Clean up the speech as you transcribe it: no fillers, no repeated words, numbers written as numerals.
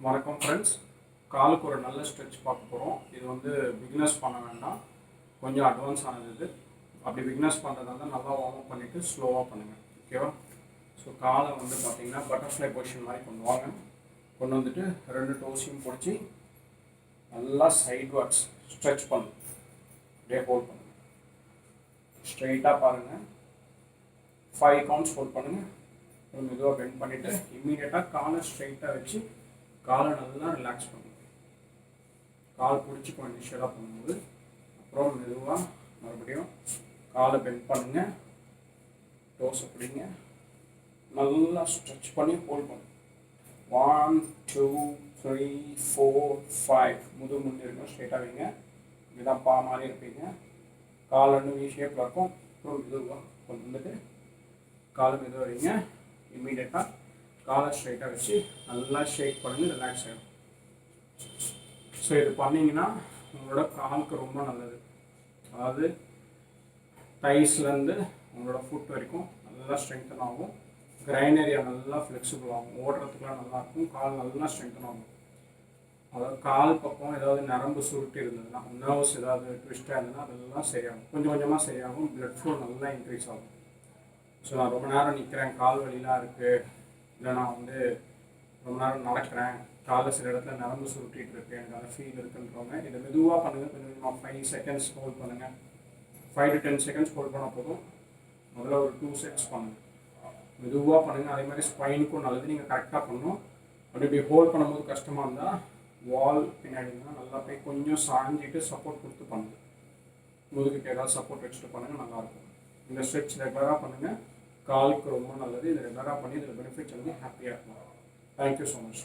வணக்கம் ஃப்ரெண்ட்ஸ். காலுக்கு ஒரு நல்ல ஸ்ட்ரெச் பார்க்க போகிறோம். இது வந்து பிகினர்ஸ் பண்ண வேண்டாம், கொஞ்சம் அட்வான்ஸ் ஆனது இது. அப்படி பிகினர்ஸ் பண்ணுறதா இருந்தால் நல்லா வார்ம் அப் பண்ணிவிட்டு ஸ்லோவாக பண்ணுங்கள், ஓகேவா? ஸோ காலை வந்து பார்த்தீங்கன்னா பட்டர்ஃப்ளை பொசிஷன் மாதிரி கொண்டு வாங்க. கொண்டு வந்துட்டு 2 டோஸையும் பிடிச்சி நல்லா சைட்வார்ட்ஸ் ஸ்ட்ரெச் பண்ணுங்க. அப்படியே ஹோல்ட் பண்ணுங்கள். ஸ்ட்ரெயிட்டாக பாருங்கள். 5 கவுண்ட்ஸ் ஹோல்ட் பண்ணுங்கள். மெதுவாக பெண்ட் பண்ணிவிட்டு இம்மீடியட்டாக காலை ஸ்ட்ரெயிட்டாக வச்சு காலை நல்லா ரிலாக்ஸ் பண்ணுங்க. கால் பிடிச்சி கொஞ்சம் இனிஷியலாக பண்ணும்போது அப்புறம் மெதுவாக மறுபடியும் காலை பெண்ட் பண்ணுங்க. டோஸை பிடிங்க, நல்லா ஸ்ட்ரெச் பண்ணி ஹோல்ட் பண்ணுங்க. 1 2 3 4 5 முன்னே இருக்கும். ஸ்ட்ரெயிட்டாக வைங்க. இதுதான் பா மாதிரி இருப்பீங்க. கால் ரெண்டு வி ஷேப்பில் இருக்கும். அப்புறம் மெதுவாக கொண்டு வந்துட்டு காலை மெதுவாக வைங்க. இம்மீடியட்டாக காலை ஸ்ட்ரைட்டாக வச்சு நல்லா ஷேக் பண்ணி ரிலாக்ஸ் ஆகிடும். ஸோ இது பண்ணிங்கன்னா உங்களோட காலுக்கு ரொம்ப நல்லது. அதாவது டைஸ்லேருந்து உங்களோட ஃபுட் வரைக்கும் நல்லா ஸ்ட்ரென்தன் ஆகும். கிரைன் ஏரியா நல்லா ஃப்ளெக்சிபிள் ஆகும். ஓடுறதுக்குலாம் நல்லாயிருக்கும். கால் நல்லா ஸ்ட்ரென்தன் ஆகும். அதாவது கால் பக்கம் ஏதாவது நரம்பு சுருட்டி இருந்ததுன்னா, நர்வ்ஸ் ஏதாவது ட்விஸ்ட்டாக இருந்ததுன்னா அதெல்லாம் சரியாகும். கொஞ்சம் கொஞ்சமாக சரியாகும். பிளட் ஃப்ளோ நல்லா இன்க்ரீஸ் ஆகும். ஸோ நான் ரொம்ப நேரம் நிற்கிறேன், கால் வலிலாம் இருக்குது, இல்லை நான் வந்து ரொம்ப நேரம் நடக்கிறேன், காலில் சில இடத்துல நரம்பு சுருட்டிகிட்டு இருக்கு, எனக்கு அந்த ஃபீல் இருக்குன்றவங்க இதை மெதுவாக பண்ணுங்கள். கொஞ்சம் 5 செகண்ட்ஸ் ஹோல்ட் பண்ணுங்கள். 5 to 10 செகண்ட்ஸ் ஹோல்ட் பண்ணால் போதும். முதல்ல ஒரு 2 செட்ஸ் பண்ணுங்கள். மெதுவாக பண்ணுங்கள். அதே மாதிரி ஸ்பைனுக்கும் நல்லது. நீங்கள் கரெக்டாக பண்ணணும். அப்படி ஹோல்ட் பண்ணும்போது கஷ்டமாக இருந்தால் வால் பின்னாடி இருந்தால் நல்லா போய் கொஞ்சம் சாஞ்சிட்டு சப்போர்ட் கொடுத்து பண்ணுங்கள். முதுகுக்கு ஏதாவது சப்போர்ட் வச்சுட்டு பண்ணுங்கள், நல்லாயிருக்கும். இந்த ஸ்ட்ரெச் ரெகுலராக பண்ணுங்கள். காலுக்கு ரொம்ப நல்லது. இது ரெகுலராக பண்ணி இதில் பெனிஃபிட்ஸ் வந்து ஹாப்பியாக இருக்கும். Thank you so much.